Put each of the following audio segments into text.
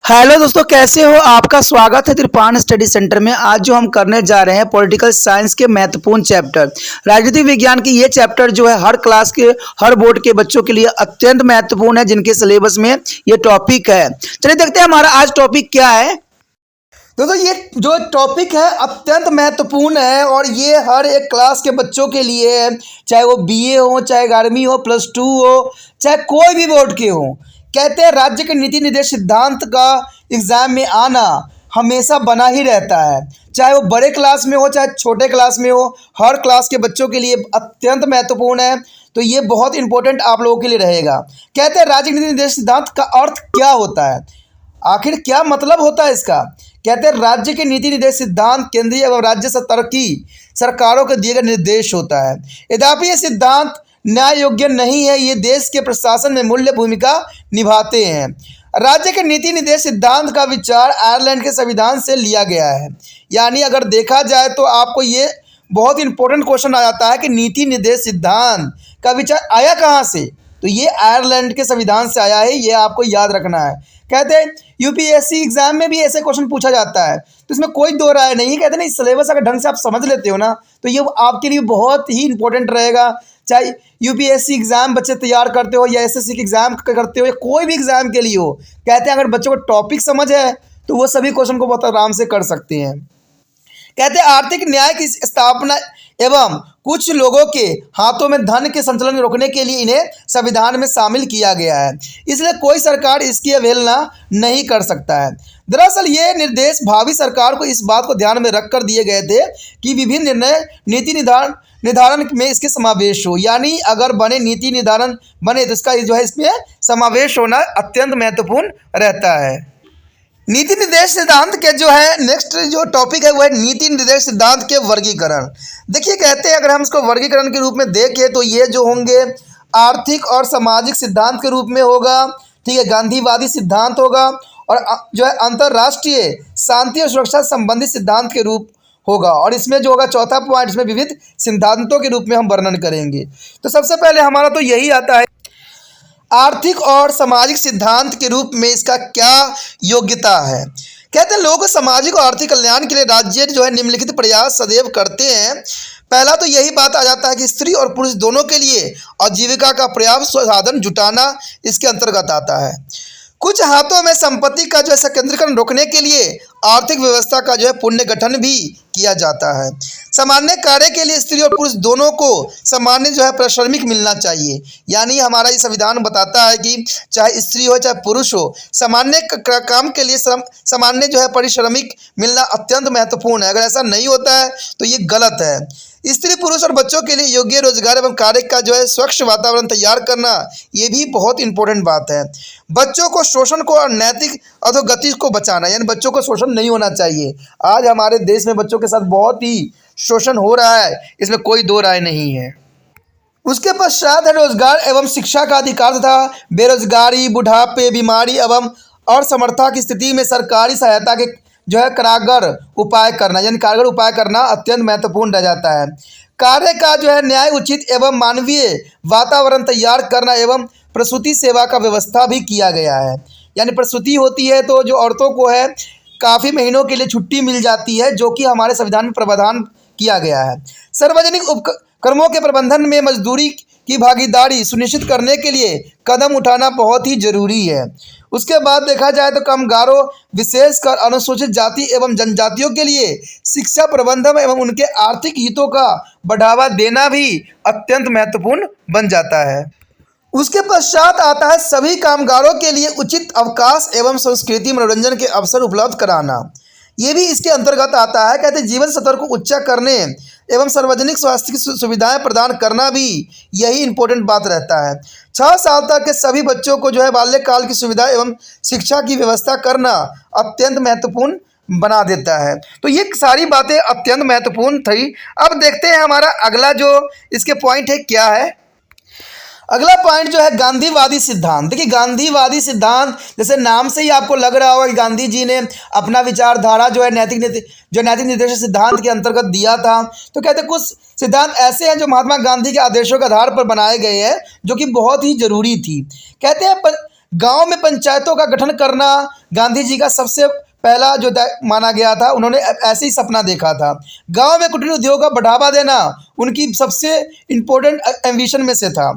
Hello दोस्तों, कैसे हो? आपका स्वागत है त्रिपान स्टडी सेंटर में। आज जो हम करने जा रहे हैं पॉलिटिकल साइंस के महत्वपूर्ण चैप्टर राजनीतिक विज्ञान की। ये चैप्टर जो है हर क्लास के हर बोर्ड के बच्चों के लिए अत्यंत महत्वपूर्ण है, जिनके सिलेबस में ये टॉपिक है। चलिए देखते हैं हमारा आज टॉपिक क्या है। दोस्तों, ये जो टॉपिक है अत्यंत महत्वपूर्ण है और ये हर एक क्लास के बच्चों के लिए है, चाहे वो बीए हो, चाहे 11वीं हो, +2 हो, चाहे कोई भी बोर्ड के हो। कहते हैं राज्य के नीति निर्देश सिद्धांत का एग्जाम में आना हमेशा बना ही रहता है, चाहे वो बड़े क्लास में हो चाहे छोटे क्लास में हो। हर क्लास के बच्चों के लिए अत्यंत महत्वपूर्ण है, तो ये बहुत इंपॉर्टेंट आप लोगों के लिए रहेगा। कहते हैं राज्य के नीति निर्देश सिद्धांत का अर्थ क्या होता है, आखिर क्या मतलब होता है इसका। कहते हैं राज्य के नीति निर्देश सिद्धांत केंद्रीय एवं राज्य स्तर की सरकारों को दिए गए निर्देश होता है। यद्यपि ये सिद्धांत न्याय योग्य नहीं है, ये देश के प्रशासन में मूल्य भूमिका निभाते हैं। राज्य के नीति निर्देश सिद्धांत का विचार आयरलैंड के संविधान से लिया गया है। यानी अगर देखा जाए तो आपको ये बहुत इंपॉर्टेंट क्वेश्चन आ जाता है कि नीति निर्देश सिद्धांत का विचार आया कहाँ से, तो ये आयरलैंड के संविधान से आया है, ये आपको याद रखना है। कहते हैं यूपीएससी एग्जाम में भी ऐसे क्वेश्चन पूछा जाता है, तो इसमें कोई दो राय नहीं है। कहते हैं ना, इस सिलेबस अगर ढंग से आप समझ लेते हो ना, तो ये आपके लिए बहुत ही इंपॉर्टेंट रहेगा। चाहे यूपीएससी एग्जाम बच्चे तैयार करते हो या एसएससी के एग्जाम करते हो या कोई भी एग्जाम के लिए हो, कहते हैं अगर बच्चों को टॉपिक समझ है तो वो सभी क्वेश्चन को बहुत आराम से कर सकते हैं। कहते हैं आर्थिक न्याय की स्थापना एवं कुछ लोगों के हाथों में धन के संचलन रोकने के लिए इन्हें संविधान में शामिल किया गया है, इसलिए कोई सरकार इसकी अवहेलना नहीं कर सकता है। दरअसल ये निर्देश भावी सरकार को इस बात को ध्यान में रखकर दिए गए थे कि विभिन्न निर्णय नीति निर्धारण में इसके समावेश हो। यानी अगर बने नीति निर्धारण बने तो इसका जो है इसमें समावेश होना अत्यंत महत्वपूर्ण रहता है। नीति निर्देश सिद्धांत के जो है नेक्स्ट जो टॉपिक है वो है नीति निर्देश सिद्धांत के वर्गीकरण। देखिए, कहते हैं अगर हम इसको वर्गीकरण के रूप में देखें तो ये जो होंगे आर्थिक और सामाजिक सिद्धांत के रूप में होगा, ठीक है, गांधीवादी सिद्धांत होगा, और जो है अंतर्राष्ट्रीय शांति और सुरक्षा संबंधी सिद्धांत के रूप होगा। और इसमें जो होगा चौथा पॉइंट, इसमें विविध सिद्धांतों के रूप में हम वर्णन करेंगे। तो सबसे पहले हमारा तो यही आता है आर्थिक और सामाजिक सिद्धांत के रूप में इसका क्या योग्यता है। कहते हैं लोगों को सामाजिक और आर्थिक कल्याण के लिए राज्य जो है निम्नलिखित प्रयास सदैव करते हैं। पहला तो यही बात आ जाता है कि स्त्री और पुरुष दोनों के लिए आजीविका का पर्याप्त साधन जुटाना इसके अंतर्गत आता है। कुछ हाथों में संपत्ति का जो है संकेंद्रीकरण रोकने के लिए आर्थिक व्यवस्था का जो है पुनर्गठन भी किया जाता है। सामान्य कार्य के लिए स्त्री और पुरुष दोनों को सामान्य जो है पारिश्रमिक मिलना चाहिए। यानी हमारा ये संविधान बताता है कि चाहे स्त्री हो चाहे पुरुष हो, सामान्य काम के लिए सामान्य जो है पारिश्रमिक मिलना अत्यंत महत्वपूर्ण है। अगर ऐसा नहीं होता है तो ये गलत है। स्त्री पुरुष और बच्चों के लिए योग्य रोजगार एवं कार्य का जो है स्वच्छ वातावरण तैयार करना, ये भी बहुत इंपॉर्टेंट बात है। बच्चों को शोषण को और नैतिक अधोगति को बचाना, यानी बच्चों को शोषण नहीं होना चाहिए। आज हमारे देश में बच्चों के साथ बहुत ही शोषण हो रहा है, इसमें कोई दो राय नहीं है। उसके पश्चात है रोजगार एवं शिक्षा का अधिकार तथा बेरोजगारी, बुढ़ापे, बीमारी एवं असमर्थता की स्थिति में सरकारी सहायता के जो है कारगर उपाय करना, यानी कारगर उपाय करना अत्यंत महत्वपूर्ण रह जाता है। कार्य का जो है न्याय उचित एवं मानवीय वातावरण तैयार करना एवं प्रसूति सेवा का व्यवस्था भी किया गया है। यानी प्रसूति होती है तो जो औरतों को है काफ़ी महीनों के लिए छुट्टी मिल जाती है, जो कि हमारे संविधान में प्रावधान किया गया है। सार्वजनिक उपक्रमों के प्रबंधन में मजदूरी की भागीदारी सुनिश्चित करने के लिए कदम उठाना बहुत ही जरूरी है। उसके बाद देखा जाए तो कामगारों विशेषकर अनुसूचित जाति एवं जनजातियों के लिए शिक्षा प्रबंधन एवं उनके आर्थिक हितों का बढ़ावा देना भी अत्यंत महत्वपूर्ण बन जाता है। उसके पश्चात आता है सभी कामगारों के लिए उचित अवकाश एवं संस्कृति मनोरंजन के अवसर उपलब्ध कराना, ये भी इसके अंतर्गत आता है। कहते हैं जीवन स्तर को ऊंचा करने एवं सार्वजनिक स्वास्थ्य की सुविधाएं प्रदान करना भी यही इंपॉर्टेंट बात रहता है। 6 साल तक के सभी बच्चों को जो है बाल्यकाल की सुविधा एवं शिक्षा की व्यवस्था करना अत्यंत महत्वपूर्ण बना देता है। तो ये सारी बातें अत्यंत महत्वपूर्ण थी। अब देखते हैं हमारा अगला जो इसके पॉइंट है क्या है। अगला पॉइंट जो है गांधीवादी सिद्धांत। देखिए, गांधीवादी सिद्धांत जैसे नाम से ही आपको लग रहा होगा कि गांधी जी ने अपना विचारधारा जो है नैतिक निर्देश सिद्धांत के अंतर्गत दिया था। तो कहते हैं कुछ सिद्धांत ऐसे हैं जो महात्मा गांधी के आदेशों के आधार पर बनाए गए हैं, जो कि बहुत ही जरूरी थी। कहते हैं गांव में पंचायतों का गठन करना गांधी जी का सबसे पहला जो माना गया था। उन्होंने ऐसे ही सपना देखा था। गांव में कुटीर उद्योग का बढ़ावा देना उनकी सबसे इम्पोर्टेंट एम्बिशन में से था।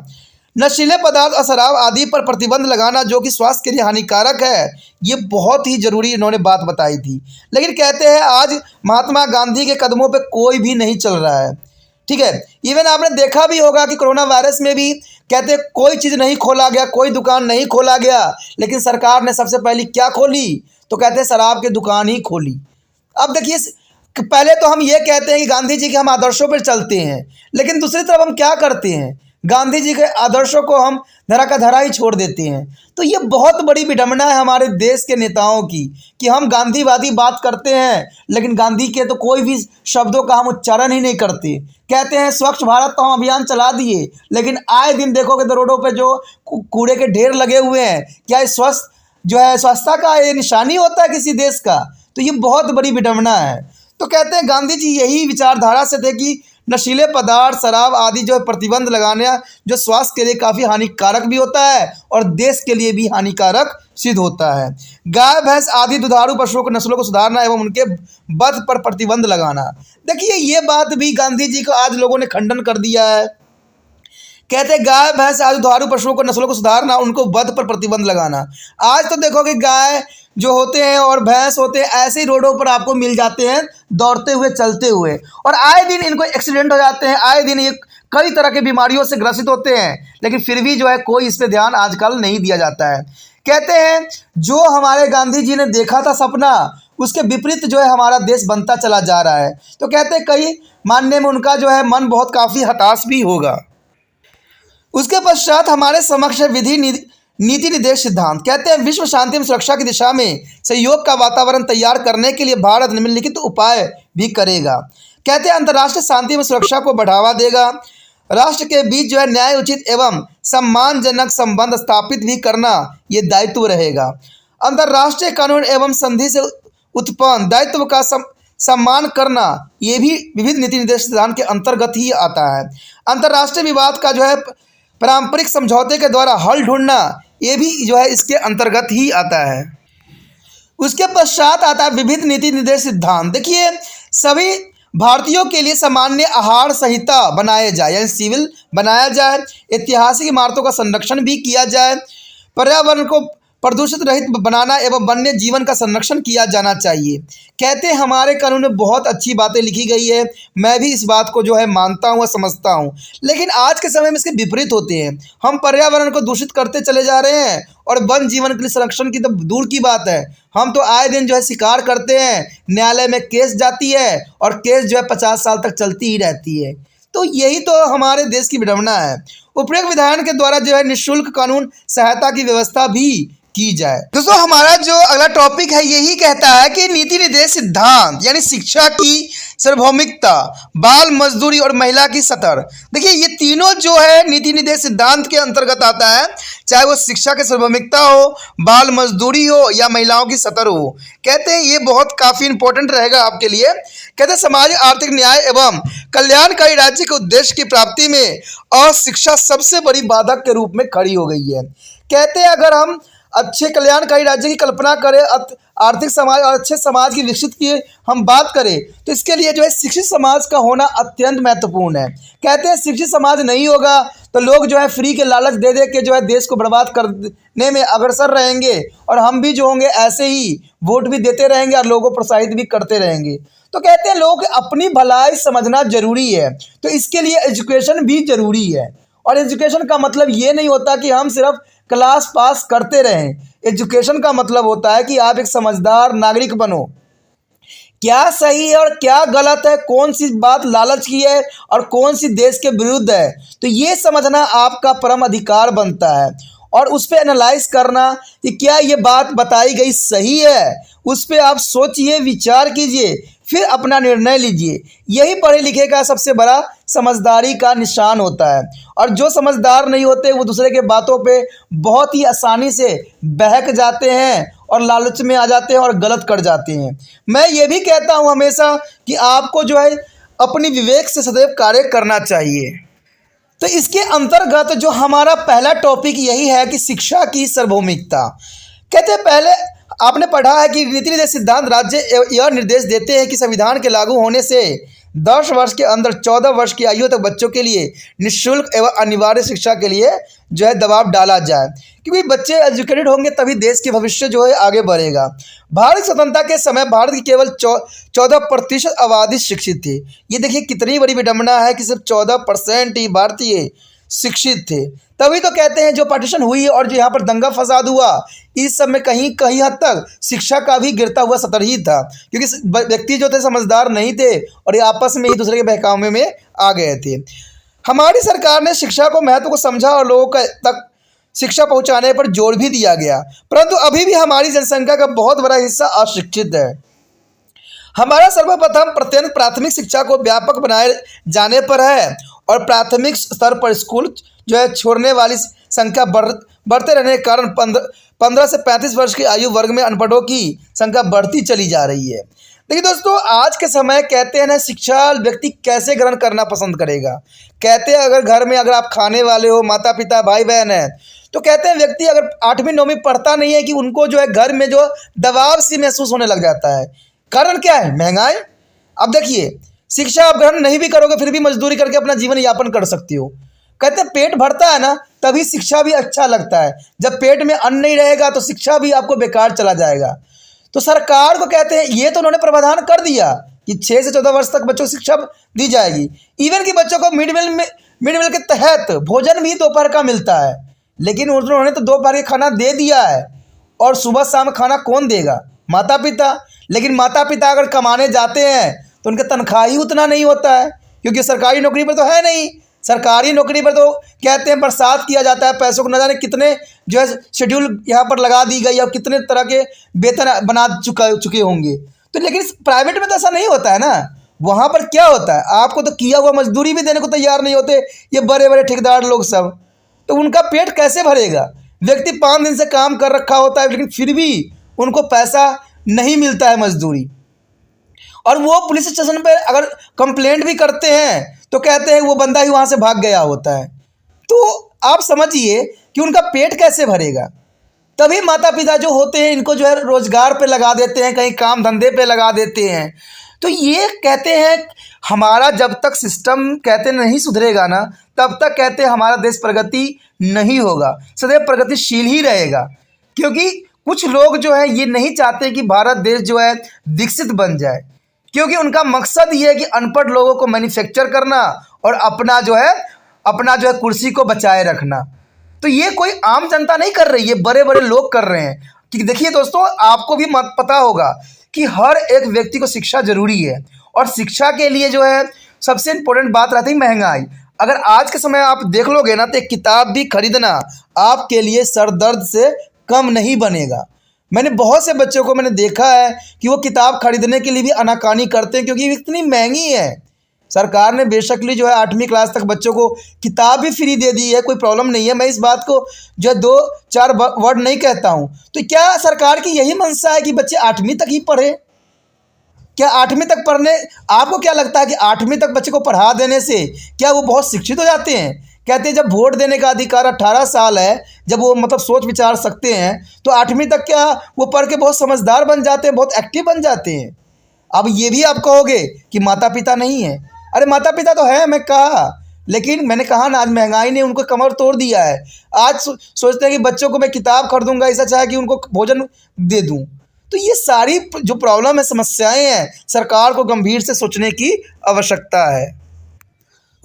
नशीले पदार्थ और शराब आदि पर प्रतिबंध लगाना जो कि स्वास्थ्य के लिए हानिकारक है, ये बहुत ही ज़रूरी इन्होंने बात बताई थी। लेकिन कहते हैं आज महात्मा गांधी के कदमों पे कोई भी नहीं चल रहा है। ठीक है, इवन आपने देखा भी होगा कि कोरोना वायरस में भी कहते हैं कोई चीज़ नहीं खोला गया, कोई दुकान नहीं खोला गया, लेकिन सरकार ने सबसे पहले क्या खोली, तो कहते हैं शराब की दुकान ही खोली। अब देखिए, पहले तो हम ये कहते हैं कि गांधी जी के हम आदर्शों पर चलते हैं, लेकिन दूसरी तरफ हम क्या करते हैं, गांधी जी के आदर्शों को हम धरा का धरा ही छोड़ देते हैं। तो ये बहुत बड़ी विडंबना है हमारे देश के नेताओं की कि हम गांधीवादी बात करते हैं, लेकिन गांधी के तो कोई भी शब्दों का हम उच्चारण ही नहीं करते। कहते हैं स्वच्छ भारत तो हम अभियान चला दिए, लेकिन आए दिन देखोगे तो रोडों पे जो कूड़े के ढेर लगे हुए हैं, क्या ये स्वस्थ जो है स्वच्छता का ये निशानी होता है किसी देश का? तो ये बहुत बड़ी विडंबना है। तो कहते हैं गांधी जी यही विचारधारा से थे कि नशीले पदार्थ, शराब आदि जो है प्रतिबंध लगाना जो स्वास्थ्य के लिए काफ़ी हानिकारक भी होता है और देश के लिए भी हानिकारक सिद्ध होता है। गाय भैंस आदि दुधारू पशुओं की नस्लों को सुधारना एवं उनके वध पर प्रतिबंध लगाना। देखिए, ये बात भी गांधी जी को आज लोगों ने खंडन कर दिया है। कहते हैं गाय भैंस आदि दुधारू पशुओं को नस्लों को सुधारना, उनको वध पर प्रतिबंध लगाना। आज तो देखोगे गाय जो होते हैं और भैंस होते हैं ऐसे ही रोडों पर आपको मिल जाते हैं दौड़ते हुए, चलते हुए, और आए दिन इनको एक्सीडेंट हो जाते हैं, आए दिन ये कई तरह की बीमारियों से ग्रसित होते हैं, लेकिन फिर भी जो है कोई इस पर ध्यान आजकल नहीं दिया जाता है। कहते हैं जो हमारे गांधी जी ने देखा था सपना, उसके विपरीत जो है हमारा देश बनता चला जा रहा है। तो कहते हैं कई मानने में उनका जो है मन बहुत काफ़ी हताश भी होगा। उसके पश्चात हमारे समक्ष विधि नीति निर्देश सिद्धांत। कहते हैं विश्व शांति एवं सुरक्षा की दिशा में सहयोग का वातावरण तैयार करने के लिए भारत निम्नलिखित उपाय भी करेगा। कहते हैं अंतर्राष्ट्रीय शांति एवं सुरक्षा को बढ़ावा देगा, राष्ट्र के बीच जो है न्याय उचित एवं सम्मानजनक संबंध स्थापित भी करना ये दायित्व रहेगा। अंतर्राष्ट्रीय कानून एवं संधि से उत्पन्न दायित्व का सम्मान करना ये भी विविध नीति निर्देश सिद्धांत के अंतर्गत ही आता है। अंतर्राष्ट्रीय विवाद का जो है पारंपरिक समझौते के द्वारा हल ढूंढना ये भी जो है इसके अंतर्गत ही आता है। उसके पश्चात आता है विविध नीति निर्देश सिद्धांत। देखिए, सभी भारतीयों के लिए सामान्य आहार संहिता बनाए जाए, यानी सिविल बनाया जाए, ऐतिहासिक इमारतों का संरक्षण भी किया जाए, पर्यावरण को प्रदूषित रहित बनाना एवं वन्य जीवन का संरक्षण किया जाना चाहिए। कहते हैं हमारे कानून में बहुत अच्छी बातें लिखी गई है, मैं भी इस बात को जो है मानता हूँ और समझता हूँ, लेकिन आज के समय में इसके विपरीत होते हैं। हम पर्यावरण को दूषित करते चले जा रहे हैं और वन जीवन के लिए संरक्षण की तो दूर की बात है, हम तो आए दिन जो है शिकार करते हैं, न्यायालय में केस जाती है और केस जो है 50 साल तक चलती ही रहती है। तो यही तो हमारे देश की विडंबना है। उपयुक्त विधायन के द्वारा जो है निःशुल्क कानून सहायता की व्यवस्था भी की जाए। दोस्तों, हमारा जो अगला टॉपिक है यही कहता है कि नीति निर्देश सिद्धांत यानी शिक्षा की सार्वभौमिकता, बाल मजदूरी और महिला की सतर। देखिए, ये तीनों जो है नीति निर्देश सिद्धांत के अंतर्गत आता है, चाहे वो शिक्षा की सार्वभौमिकता हो, बाल मजदूरी हो या महिलाओं की सतर हो। कहते हैं ये बहुत काफ़ी इंपॉर्टेंट रहेगा आपके लिए। कहते हैं सामाजिक आर्थिक न्याय एवं कल्याणकारी राज्य के उद्देश्य की प्राप्ति में अशिक्षा सबसे बड़ी बाधक के रूप में खड़ी हो गई है। कहते हैं अगर हम अच्छे कल्याणकारी राज्य की कल्पना करें, आर्थिक समाज और अच्छे समाज की विकसित की हम बात करें, तो इसके लिए जो है शिक्षित समाज का होना अत्यंत महत्वपूर्ण है। कहते हैं शिक्षित समाज नहीं होगा तो लोग जो है फ्री के लालच दे दे के जो है देश को बर्बाद करने में अग्रसर रहेंगे, और हम भी जो होंगे ऐसे ही वोट भी देते रहेंगे और लोगों को प्रोत्साहित भी करते रहेंगे। तो कहते हैं लोग अपनी भलाई समझना जरूरी है, तो इसके लिए एजुकेशन भी जरूरी है। और एजुकेशन का मतलब ये नहीं होता कि हम सिर्फ क्लास पास करते रहें। एजुकेशन का मतलब होता है कि आप एक समझदार नागरिक बनो, क्या सही है और क्या गलत है, कौन सी बात लालच की है और कौन सी देश के विरुद्ध है, तो ये समझना आपका परम अधिकार बनता है। और उस पर एनालाइज करना कि क्या ये बात बताई गई सही है, उस पर आप सोचिए, विचार कीजिए, फिर अपना निर्णय लीजिए। यही पढ़े लिखे का सबसे बड़ा समझदारी का निशान होता है। और जो समझदार नहीं होते वो दूसरे के बातों पे बहुत ही आसानी से बहक जाते हैं और लालच में आ जाते हैं और गलत कर जाते हैं। मैं ये भी कहता हूँ हमेशा कि आपको जो है अपनी विवेक से सदैव कार्य करना चाहिए। तो इसके अंतर्गत जो हमारा पहला टॉपिक यही है कि शिक्षा की सार्वभौमिकता। कहते हैं पहले आपने पढ़ा है कि नीति निर्देश सिद्धांत राज्य यह निर्देश देते हैं कि संविधान के लागू होने से 10 वर्ष के अंदर 14 वर्ष की आयु तक बच्चों के लिए निःशुल्क एवं अनिवार्य शिक्षा के लिए जो है दबाव डाला जाए, क्योंकि बच्चे एजुकेटेड होंगे तभी देश के भविष्य जो है आगे बढ़ेगा। भारत स्वतंत्रता के समय भारत की केवल 14% आबादी शिक्षित थी। ये देखिए कितनी बड़ी विडंबना है कि सिर्फ 14% ही भारतीय शिक्षित थे। तभी तो कहते हैं जो पार्टीशन हुई और जो यहाँ पर दंगा फसाद हुआ, इस सब में कहीं कहीं हद तक शिक्षा का भी गिरता हुआ सतर ही था, क्योंकि व्यक्ति जो थे समझदार नहीं थे और ये आपस में ही दूसरे के बहकावे में आ गए थे। हमारी सरकार ने शिक्षा को महत्व को समझा और लोगों तक शिक्षा पहुंचाने पर जोर भी दिया गया, परंतु अभी भी हमारी जनसंख्या का बहुत बड़ा हिस्सा अशिक्षित है। हमारा सर्वप्रथम प्रत्यंत प्राथमिक शिक्षा को व्यापक बनाए जाने पर है और प्राथमिक स्तर पर स्कूल जो है छोड़ने वाली संख्या बढ़ते रहने के कारण 15 से 35 वर्ष की आयु वर्ग में अनपढ़ों की संख्या बढ़ती चली जा रही है। देखिए दोस्तों, आज के समय कहते हैं ना, शिक्षा व्यक्ति कैसे ग्रहण करना पसंद करेगा। कहते हैं अगर घर में अगर आप खाने वाले हो, माता पिता भाई बहन है, तो कहते हैं व्यक्ति अगर 8वीं 9वीं पढ़ता नहीं है कि उनको जो है घर में जो दबाव सी महसूस होने लग जाता है। कारण क्या है? महंगाई। अब देखिए, शिक्षा आप ग्रहण नहीं भी करोगे फिर भी मजदूरी करके अपना जीवन यापन कर सकती हो। कहते हैं पेट भरता है ना तभी शिक्षा भी अच्छा लगता है, जब पेट में अन्न नहीं रहेगा तो शिक्षा भी आपको बेकार चला जाएगा। तो सरकार को कहते हैं ये तो उन्होंने प्रावधान कर दिया कि 6 से 14 वर्ष तक बच्चों को शिक्षा दी जाएगी। इवन कि बच्चों को मिड मील के तहत भोजन भी दोपहर का मिलता है, लेकिन उन्होंने तो दोपहर का खाना दे दिया है और सुबह शाम खाना कौन देगा? माता पिता। लेकिन माता पिता अगर कमाने जाते हैं तो उनका तनख्वाह ही उतना नहीं होता है, क्योंकि सरकारी नौकरी पर तो है नहीं। सरकारी नौकरी पर तो कहते हैं बरसात किया जाता है, पैसों को न जाने कितने जो है शेड्यूल यहाँ पर लगा दी गई और कितने तरह के वेतन बना चुके होंगे। तो लेकिन प्राइवेट में तो ऐसा नहीं होता है ना। वहाँ पर क्या होता है, आपको तो किया हुआ मजदूरी भी देने को तैयार नहीं होते ये बड़े बड़े ठेकेदार लोग सब। तो उनका पेट कैसे भरेगा? व्यक्ति 5 दिन से काम कर रखा होता है लेकिन फिर भी उनको पैसा नहीं मिलता है मजदूरी। और वो पुलिस स्टेशन पे अगर कंप्लेंट भी करते हैं तो कहते हैं वो बंदा ही वहाँ से भाग गया होता है। तो आप समझिए कि उनका पेट कैसे भरेगा। तभी माता पिता जो होते हैं इनको जो है रोजगार पे लगा देते हैं, कहीं काम धंधे पे लगा देते हैं। तो ये कहते हैं हमारा जब तक सिस्टम कहते नहीं सुधरेगा ना तब तक कहते हैं हमारा देश प्रगति नहीं होगा, सदैव प्रगतिशील ही रहेगा। क्योंकि कुछ लोग जो है ये नहीं चाहते कि भारत देश जो है विकसित बन जाए, क्योंकि उनका मकसद ये है कि अनपढ़ लोगों को मैन्युफैक्चर करना और अपना जो है कुर्सी को बचाए रखना। तो ये कोई आम जनता नहीं कर रही, ये बड़े बड़े लोग कर रहे हैं। कि देखिए दोस्तों, आपको भी पता होगा कि हर एक व्यक्ति को शिक्षा जरूरी है और शिक्षा के लिए जो है सबसे इम्पोर्टेंट बात रहती है महंगाई। अगर आज के समय आप देख लोगे ना तो एक किताब भी खरीदना आपके लिए सर दर्द से कम नहीं बनेगा। मैंने बहुत से बच्चों को मैंने देखा है कि वो किताब खरीदने के लिए भी आनाकानी करते हैं, क्योंकि इतनी महंगी है। सरकार ने बेशकली जो है 8वीं क्लास तक बच्चों को किताब भी फ्री दे दी है, कोई प्रॉब्लम नहीं है। मैं इस बात को जो है 2-4 वर्ड नहीं कहता हूँ। तो क्या सरकार की यही मंशा है कि बच्चे 8वीं तक ही पढ़े? क्या 8वीं तक पढ़ने, आपको क्या लगता है कि 8वीं तक बच्चे को पढ़ा देने से क्या वो बहुत शिक्षित हो जाते हैं? कहते हैं जब वोट देने का अधिकार 18 साल है, जब वो मतलब सोच विचार सकते हैं, तो 8वीं तक क्या वो पढ़ के बहुत समझदार बन जाते हैं, बहुत एक्टिव बन जाते हैं। अब ये भी आप कहोगे कि माता पिता नहीं है। अरे माता पिता तो है, मैं कहा, लेकिन मैंने कहा ना आज महंगाई ने उनको कमर तोड़ दिया है। आज सोचते हैं कि बच्चों को मैं किताब खरीदूंगा, ऐसा चाहे कि उनको भोजन दे दूं। तो ये सारी जो प्रॉब्लम है, समस्याएं हैं, सरकार को गंभीर से सोचने की आवश्यकता है।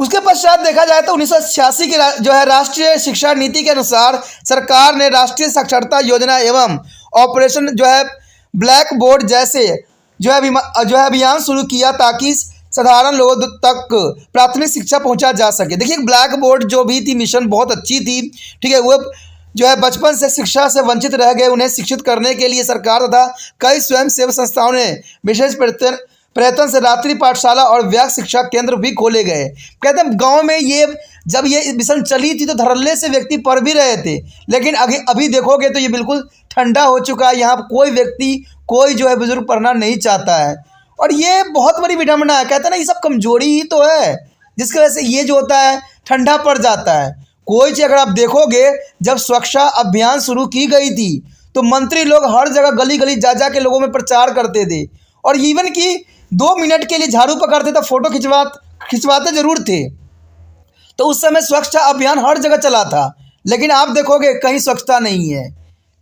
उसके पश्चात देखा जाए तो 1986 की जो है राष्ट्रीय शिक्षा नीति के अनुसार सरकार ने राष्ट्रीय साक्षरता योजना एवं ऑपरेशन जो है ब्लैक बोर्ड जैसे जो है अभियान शुरू किया ताकि साधारण लोगों तक प्राथमिक शिक्षा पहुंचा जा सके। देखिए ब्लैक बोर्ड जो भी थी मिशन बहुत अच्छी थी, ठीक है। वो जो है बचपन से शिक्षा से वंचित रह गए उन्हें शिक्षित करने के लिए सरकार तथा कई स्वयंसेवी संस्थाओं ने विशेष प्रयत्न से रात्रि पाठशाला और व्याक शिक्षा केंद्र भी खोले गए। कहते हैं गांव में ये जब ये मिशन चली थी तो धड़ल्ले से व्यक्ति पढ़ भी रहे थे, लेकिन अभी देखोगे तो ये बिल्कुल ठंडा हो चुका है। यहाँ कोई व्यक्ति कोई जो है बुजुर्ग पढ़ना नहीं चाहता है और ये बहुत बड़ी विडंबना है। कहते हैं ना ये सब कमजोरी ही तो है जिसकी वजह से ये जो होता है ठंडा पड़ जाता है। कोई चीज़ अगर आप देखोगे, जब स्वच्छता अभियान शुरू की गई थी तो मंत्री लोग हर जगह गली गली जा जा के लोगों में प्रचार करते थे, और इवन कि 2 मिनट के लिए झाड़ू पकड़ते तो फोटो खिंचवाते जरूर थे। तो उस समय स्वच्छता अभियान हर जगह चला था, लेकिन आप देखोगे कहीं स्वच्छता नहीं है।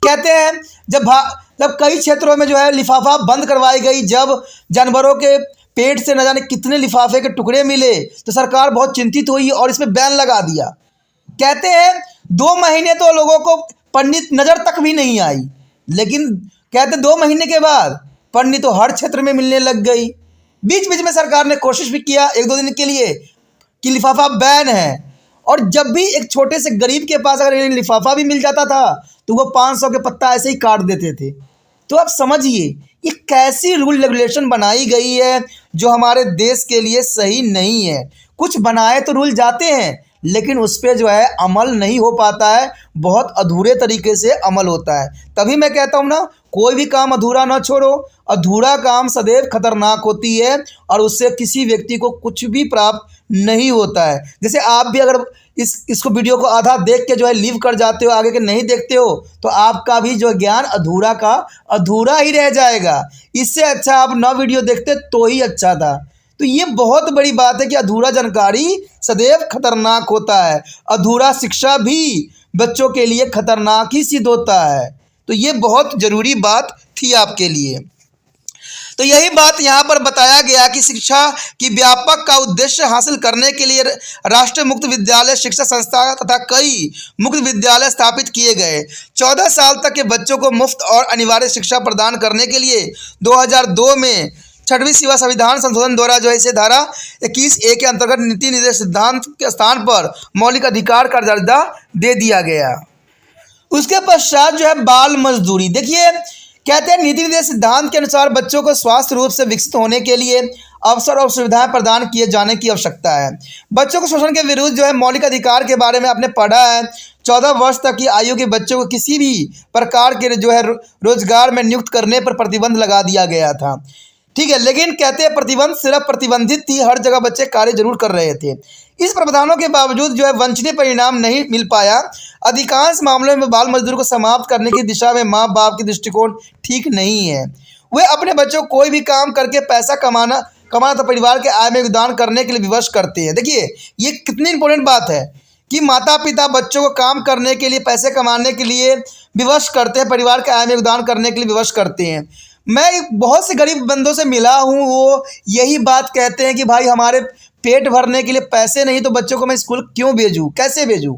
कहते हैं जब कई क्षेत्रों में जो है लिफाफा बंद करवाई गई, जब जानवरों के पेट से न जाने कितने लिफाफे के टुकड़े मिले, तो सरकार बहुत चिंतित हुई और इसमें बैन लगा दिया। कहते हैं 2 महीने तो लोगों को पन्नी नज़र तक भी नहीं आई, लेकिन कहते 2 महीने के बाद पन्नी तो हर क्षेत्र में मिलने लग गई। बीच बीच में सरकार ने कोशिश भी किया 1-2 दिन के लिए कि लिफाफा बैन है, और जब भी एक छोटे से गरीब के पास अगर लिफाफा भी मिल जाता था तो वो 500 के पत्ता ऐसे ही काट देते थे। तो आप समझिए ये कैसी रूल रेगुलेशन बनाई गई है जो हमारे देश के लिए सही नहीं है। कुछ बनाए तो रूल जाते हैं, लेकिन उस पर जो है अमल नहीं हो पाता है, बहुत अधूरे तरीके से अमल होता है। तभी मैं कहता हूँ ना, कोई भी काम अधूरा ना छोड़ो। अधूरा काम सदैव खतरनाक होती है और उससे किसी व्यक्ति को कुछ भी प्राप्त नहीं होता है। जैसे आप भी अगर इसको वीडियो को आधा देख के जो है लीव कर जाते हो, आगे के नहीं देखते हो, तो आपका भी जो ज्ञान अधूरा का अधूरा ही रह जाएगा। इससे अच्छा आप 9 वीडियो देखते तो ही अच्छा था। तो ये बहुत बड़ी बात है कि अधूरा जानकारी सदैव खतरनाक होता है। अधूरा शिक्षा भी बच्चों के लिए खतरनाक ही सिद्ध होता है। तो ये बहुत ज़रूरी बात थी आपके लिए। तो यही बात यहाँ पर बताया गया कि शिक्षा की व्यापक का उद्देश्य हासिल करने के लिए राष्ट्रीय मुक्त विद्यालय शिक्षा संस्था तथा कई मुक्त विद्यालय स्थापित किए गए। 14 साल तक के बच्चों को मुफ्त और अनिवार्य शिक्षा प्रदान करने के लिए 2002 में 6वीं सेवा संविधान संशोधन द्वारा जो है इसे धारा 21A के अंतर्गत नीति निर्देश सिद्धांत के स्थान पर मौलिक अधिकार का दर्जा दे दिया गया। उसके पश्चात जो है बाल मजदूरी। देखिए, कहते हैं नीति निर्देश सिद्धांत के अनुसार बच्चों को स्वास्थ्य रूप से विकसित होने के लिए अवसर और सुविधाएं प्रदान किए जाने की आवश्यकता है। बच्चों को शोषण के विरुद्ध जो है मौलिक अधिकार के बारे में आपने पढ़ा है। 14 वर्ष तक की आयु के बच्चों को किसी भी प्रकार के जो है रोजगार में नियुक्त करने पर प्रतिबंध लगा दिया गया था। ठीक है, लेकिन कहते हैं प्रतिबंध सिर्फ प्रतिबंधित थी, हर जगह बच्चे कार्य जरूर कर रहे थे। इस प्रावधानों के बावजूद जो है वांछनीय परिणाम नहीं मिल पाया। अधिकांश मामलों में बाल मजदूरी को समाप्त करने की दिशा में माँ बाप की दृष्टिकोण ठीक नहीं है। वे अपने बच्चों को कोई भी काम करके पैसा कमाना तो परिवार के आय में योगदान करने के लिए विवश करते हैं। देखिए, ये कितनी इंपॉर्टेंट बात है कि माता पिता बच्चों को काम करने के लिए, पैसे कमाने के लिए विवश करते हैं, परिवार के आय में योगदान करने के लिए विवश करते हैं। मैं बहुत से गरीब बंदों से मिला हूँ, वो यही बात कहते हैं कि भाई हमारे पेट भरने के लिए पैसे नहीं, तो बच्चों को मैं स्कूल क्यों भेजूँ, कैसे भेजूँ?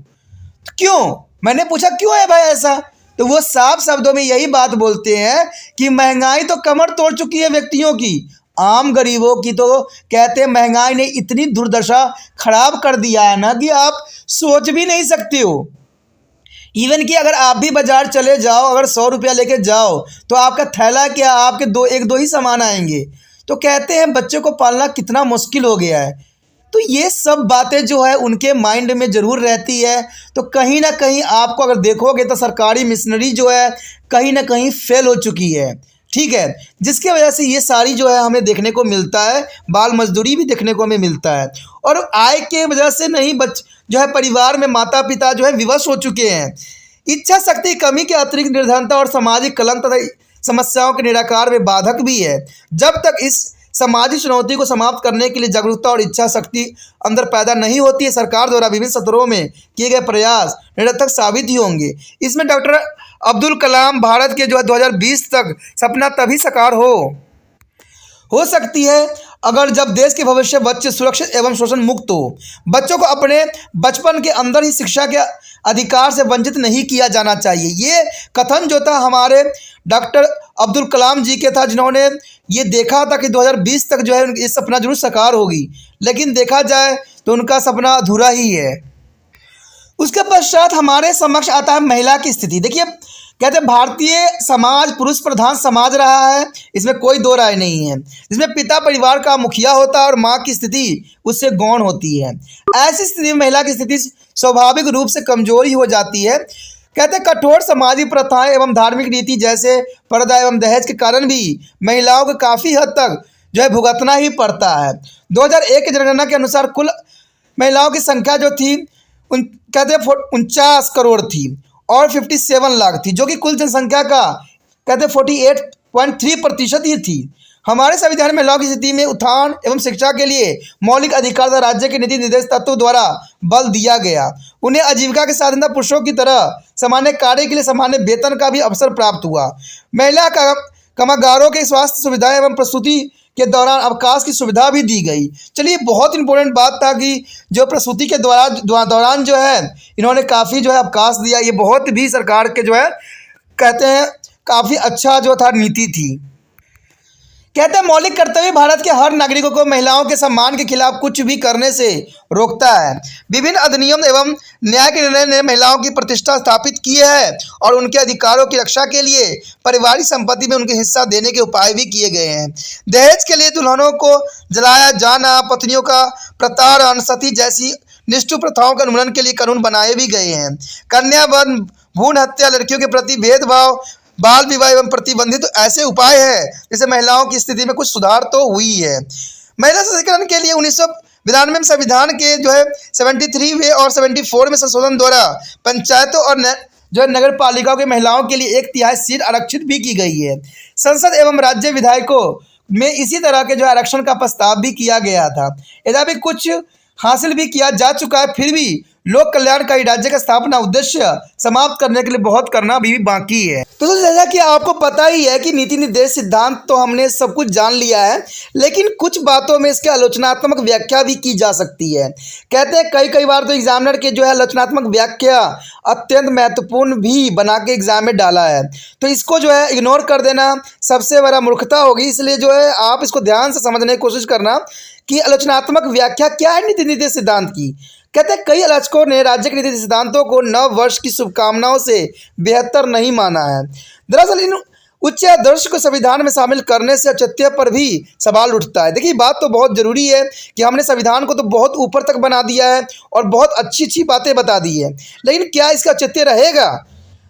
क्यों? मैंने पूछा क्यों है भाई ऐसा, तो वो साफ शब्दों में यही बात बोलते हैं कि महंगाई तो कमर तोड़ चुकी है व्यक्तियों की, आम गरीबों की तो कहते हैं महंगाई ने इतनी दुर्दशा खराब कर दिया है ना कि आप सोच भी नहीं सकते हो। इवन कि अगर आप भी बाजार चले जाओ, अगर 100 रुपया लेके जाओ तो आपका थैला क्या, आपके एक दो ही सामान आएंगे। तो कहते हैं बच्चों को पालना कितना मुश्किल हो गया है। तो ये सब बातें जो है उनके माइंड में ज़रूर रहती है। तो कहीं ना कहीं आपको अगर देखोगे तो सरकारी मिशनरी जो है कहीं ना कहीं फेल हो चुकी है। ठीक है, जिसकी वजह से ये सारी जो है हमें देखने को मिलता है, बाल मजदूरी भी देखने को हमें मिलता है। और आय के वजह से नहीं जो है परिवार में माता पिता जो है विवश हो चुके हैं। इच्छा शक्ति कमी के अतिरिक्त निर्धनता और सामाजिक कलंक तथा समस्याओं के निराकार में बाधक भी है। जब तक इस सामाजिक चुनौती को समाप्त करने के लिए जागरूकता और इच्छा शक्ति अंदर पैदा नहीं होती है, सरकार द्वारा विभिन्न स्तरों में किए गए प्रयास निरर्थक साबित ही होंगे। इसमें डॉक्टर अब्दुल कलाम भारत के जो है 2020 तक सपना तभी साकार हो सकती है अगर जब देश के भविष्य बच्चे सुरक्षित एवं शोषण मुक्त हो। बच्चों को अपने बचपन के अंदर ही शिक्षा के अधिकार से वंचित नहीं किया जाना चाहिए। ये कथन जो था हमारे डॉक्टर अब्दुल कलाम जी के था, जिन्होंने ये देखा था कि 2020 तक जो है ये सपना जरूर साकार होगी, लेकिन देखा जाए तो उनका सपना अधूरा ही है। उसके पश्चात हमारे समक्ष आता है महिला की स्थिति। देखिए, कहते हैं भारतीय समाज पुरुष प्रधान समाज रहा है, इसमें कोई दो राय नहीं है, जिसमें पिता परिवार का मुखिया होता है और माँ की स्थिति उससे गौण होती है। ऐसी स्थिति में महिला की स्थिति स्वाभाविक रूप से कमजोरी हो जाती है। कहते हैं कठोर सामाजिक प्रथाएं एवं धार्मिक रीति जैसे पर्दा एवं दहेज के कारण भी महिलाओं को काफ़ी हद तक जो है भुगतना ही पड़ता है। 2001 की जनगणना के अनुसार कुल महिलाओं की संख्या जो थी कहते 49 करोड़ थी और 57 लाख थी, जो कि कुल जनसंख्या का कहते 48.3% ही थी। हमारे संविधान में महिलाओं की स्थिति में उत्थान एवं शिक्षा के लिए मौलिक अधिकार तथा राज्य के नीति निर्देश तत्वों द्वारा बल दिया गया। उन्हें आजीविका के साधन तथा पुरुषों की तरह सामान्य कार्य के लिए सामान्य वेतन का भी अवसर प्राप्त हुआ। महिला कामगारों के स्वास्थ्य सुविधाएं एवं प्रसूति के दौरान अवकाश की सुविधा भी दी गई। चलिए, बहुत इंपॉर्टेंट बात था कि जो प्रसूति के दौरान जो है इन्होंने काफ़ी जो है अवकाश दिया। ये बहुत भी सरकार के जो है कहते हैं काफ़ी अच्छा जो था नीति थी। कहते हैं मौलिक कर्तव्य भारत के हर नागरिकों को महिलाओं के सम्मान के खिलाफ कुछ भी करने से रोकता है। विभिन्न अधिनियम एवं न्याय के निर्णय ने महिलाओं की प्रतिष्ठा स्थापित की है और उनके अधिकारों की रक्षा के लिए पारिवारिक संपत्ति में उनके हिस्सा देने के उपाय भी किए गए हैं। दहेज के लिए दुल्हनों को जलाया जाना, पत्नियों का प्रताड़न, सती जैसी निष्ठुर प्रथाओं के उन्मूलन के लिए कानून बनाए भी गए हैं। कन्या वध, भ्रूण हत्या, लड़कियों के प्रति भेदभाव, बाल विवाह एवं प्रतिबंधित तो ऐसे उपाय है जिससे महिलाओं की स्थिति में कुछ सुधार तो हुई है। महिला सशक्तिकरण के लिए 1992 में संविधान के जो है 73वें और 74 में संशोधन द्वारा पंचायतों और जो है नगर पालिकाओं के महिलाओं के लिए 1/3 सीट आरक्षित भी की गई है। संसद एवं राज्य विधायकों में इसी तरह के जो आरक्षण का प्रस्ताव भी किया गया था। यद्यपि कुछ हासिल भी किया जा चुका है, फिर भी लोक कल्याणकारी राज्य का स्थापना उद्देश्य समाप्त करने के लिए बहुत करना भी बाकी है। तो जैसा कि आपको पता ही है कि नीति निर्देश सिद्धांत तो हमने सब कुछ जान लिया है, लेकिन कुछ बातों में इसके आलोचनात्मक व्याख्या भी की जा सकती है। कहते हैं कई बार तो एग्जामिनर के जो है आलोचनात्मक व्याख्या अत्यंत महत्वपूर्ण भी बना के एग्जाम में डाला है, तो इसको जो है इग्नोर कर देना सबसे बड़ा मूर्खता होगी। इसलिए जो है आप इसको ध्यान से समझने की कोशिश करना कि आलोचनात्मक व्याख्या क्या है नीति निर्देश सिद्धांत की। कहते हैं कई आलोचकों ने राज्य के नीति सिद्धांतों को नव वर्ष की शुभकामनाओं से बेहतर नहीं माना है। दरअसल इन उच्च आदर्श को संविधान में शामिल करने से औचित्य पर भी सवाल उठता है। देखिए, बात तो बहुत ज़रूरी है कि हमने संविधान को तो बहुत ऊपर तक बना दिया है और बहुत अच्छी बातें बता दी है, लेकिन क्या इसका औचित्य रहेगा?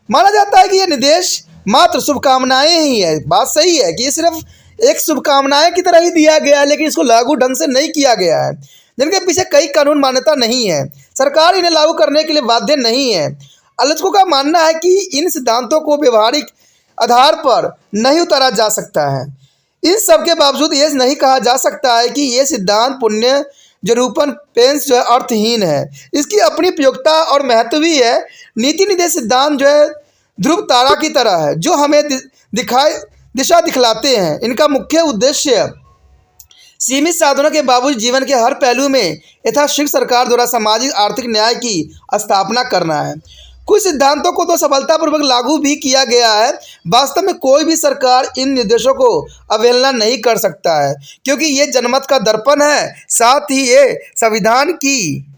माना जाता है कि यह निर्देश मात्र शुभकामनाएँ ही है। बात सही है कि ये सिर्फ एक शुभकामनाएँ की तरह ही दिया गया है, लेकिन इसको लागू ढंग से नहीं किया गया है, जिनके पीछे कई कानून मान्यता नहीं है। सरकार इन्हें लागू करने के लिए बाध्य नहीं है। आलोचकों का मानना है कि इन सिद्धांतों को व्यवहारिक आधार पर नहीं उतारा जा सकता है। इन सब के बावजूद ये नहीं कहा जा सकता है कि ये सिद्धांत पुण्य जरूपन पेंस जो है अर्थहीन है। इसकी अपनी उपयोगिता और महत्व भी है। नीति निर्देश सिद्धांत जो है ध्रुव तारा की तरह है जो हमें दिशा दिखलाते हैं। इनका मुख्य उद्देश्य सीमित साधनों के बावजूद जीवन के हर पहलू में यथाशीघ्र सरकार द्वारा सामाजिक आर्थिक न्याय की स्थापना करना है। कुछ सिद्धांतों को तो सफलतापूर्वक लागू भी किया गया है। वास्तव में कोई भी सरकार इन निर्देशों को अवहेलना नहीं कर सकता है, क्योंकि ये जनमत का दर्पण है, साथ ही ये संविधान की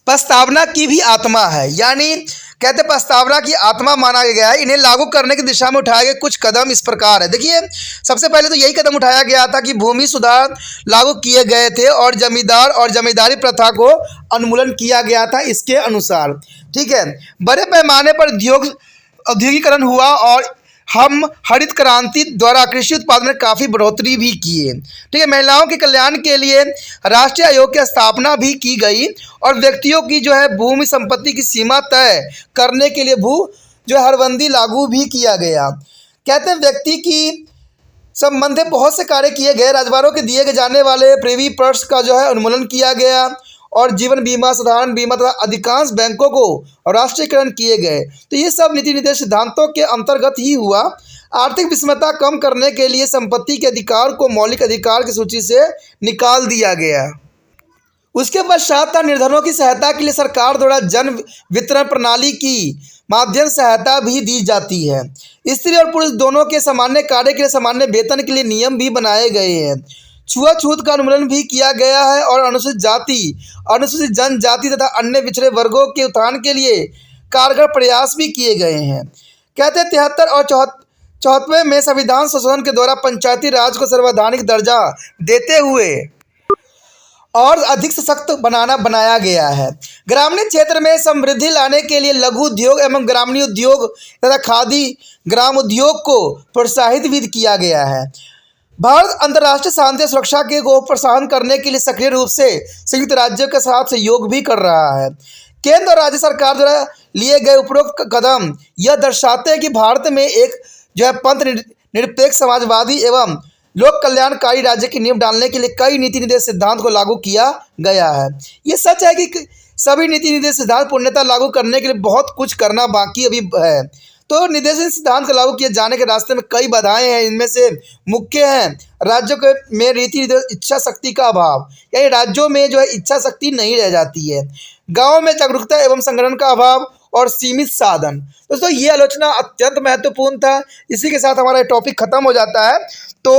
प्रस्तावना की भी आत्मा है। यानी कहते प्रस्तावना की आत्मा माना गया है। इन्हें लागू करने की दिशा में उठाए गए कुछ कदम इस प्रकार है। देखिए, सबसे पहले तो यही कदम उठाया गया था कि भूमि सुधार लागू किए गए थे और जमींदार और जमींदारी प्रथा को उन्मूलन किया गया था इसके अनुसार। ठीक है, बड़े पैमाने पर औद्योगिकरण हुआ और हम हरित क्रांति द्वारा कृषि उत्पादन में काफ़ी बढ़ोतरी भी किए। ठीक है, महिलाओं के कल्याण के लिए राष्ट्रीय आयोग की स्थापना भी की गई और व्यक्तियों की जो है भूमि संपत्ति की सीमा तय करने के लिए जो हरबंदी लागू भी किया गया। कहते हैं व्यक्ति की संबंधित बहुत से कार्य किए गए। राजवाड़ों के दिए जाने वाले प्रिवी पर्स का जो है उन्मूलन किया गया और जीवन बीमा, साधारण बीमा तथा अधिकांश बैंकों को राष्ट्रीयकरण किए गए। तो ये सब नीति निर्देश सिद्धांतों के अंतर्गत ही हुआ। आर्थिक विषमता कम करने के लिए संपत्ति के अधिकार को मौलिक अधिकार की सूची से निकाल दिया गया। उसके पश्चात निर्धनों की सहायता के लिए सरकार द्वारा जन वितरण प्रणाली की माध्यम सहायता भी दी जाती है। स्त्री और पुरुष दोनों के सामान्य कार्य के लिए सामान्य वेतन के लिए नियम भी बनाए गए हैं। छुआछूत का उन्मूलन भी किया गया है और अनुसूचित जाति, अनुसूचित जनजाति तथा अन्य पिछड़े वर्गों के उत्थान के लिए कारगर प्रयास भी किए गए हैं। कहते हैं 73 और 74 में संविधान संशोधन के द्वारा पंचायती राज को सर्वैधानिक दर्जा देते हुए और अधिक सशक्त बनाया गया है। ग्रामीण क्षेत्र में समृद्धि लाने के लिए लघु उद्योग एवं ग्रामीण उद्योग तथा खादी ग्राम उद्योग को प्रोत्साहित भी किया गया है। भारत अंतर्राष्ट्रीय शांति और सुरक्षा के को प्रोत्साहन करने के लिए सक्रिय रूप से संयुक्त राज्यों के साथ सहयोग भी कर रहा है। केंद्र और राज्य सरकार द्वारा लिए गए उपरोक्त कदम यह दर्शाते हैं कि भारत में एक पंथ निरपेक्ष समाजवादी एवं लोक कल्याणकारी राज्य की नींव डालने के लिए कई नीति निर्देश सिद्धांत को लागू किया गया है। ये सच है कि सभी नीति निर्देश सिद्धांत पूर्णतः लागू करने के लिए बहुत कुछ करना बाकी अभी है। तो निर्देशन सिद्धांत को लागू किए जाने के रास्ते में कई बाधाएं हैं। इनमें से मुख्य हैं राज्यों के में रीति निर्देश इच्छा शक्ति का अभाव, यानी राज्यों में इच्छा शक्ति नहीं रह जाती है। गाँव में जागरूकता एवं संगठन का अभाव और सीमित साधन। दोस्तों ये आलोचना अत्यंत महत्वपूर्ण था। इसी के साथ हमारा टॉपिक खत्म हो जाता है। तो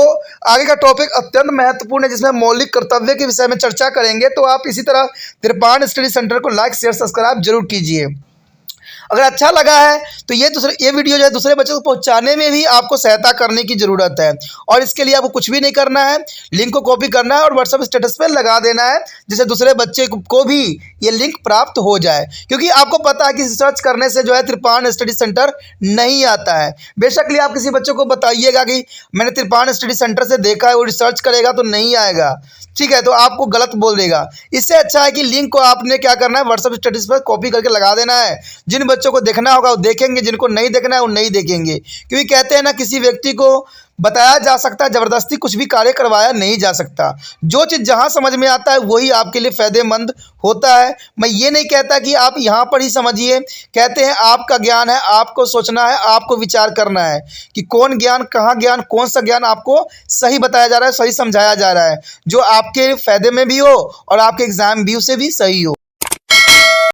आगे का टॉपिक अत्यंत महत्वपूर्ण है जिसमें मौलिक कर्तव्य के विषय में चर्चा करेंगे। तो आप इसी तरह तिरपान स्टडी सेंटर को लाइक शेयर सब्सक्राइब जरूर कीजिए। अगर अच्छा लगा है तो ये वीडियो दूसरे बच्चों को पहुंचाने में भी आपको सहायता करने की ज़रूरत है। और इसके लिए आपको कुछ भी नहीं करना है, लिंक को कॉपी करना है और व्हाट्सएप स्टेटस पर लगा देना है, जिससे दूसरे बच्चे को भी ये लिंक प्राप्त हो जाए। क्योंकि आपको पता है कि सर्च करने से तिरपान स्टडी सेंटर नहीं आता है। बेशक आप किसी बच्चों को बताइएगा कि मैंने तिरपान स्टडी सेंटर से देखा है, वो रिसर्च करेगा तो नहीं आएगा, ठीक है, तो आपको गलत बोल देगा। इससे अच्छा है कि लिंक को आपने क्या करना है, व्हाट्सएप स्टेटस पर कॉपी करके लगा देना है। जिन बच्चों को देखना होगा वो देखेंगे, जिनको नहीं देखना है वो नहीं देखेंगे। क्योंकि कहते हैं ना, किसी व्यक्ति को बताया जा सकता है, ज़बरदस्ती कुछ भी कार्य करवाया नहीं जा सकता। जो चीज़ जहाँ समझ में आता है वही आपके लिए फ़ायदेमंद होता है। मैं ये नहीं कहता कि आप यहाँ पर ही समझिए। कहते हैं आपका ज्ञान है, आपको सोचना है, आपको विचार करना है कि कौन ज्ञान, कहाँ ज्ञान, कौन सा ज्ञान आपको सही बताया जा रहा है, सही समझाया जा रहा है, जो आपके फ़ायदे में भी हो और आपके एग्ज़ाम व्यू से भी सही हो।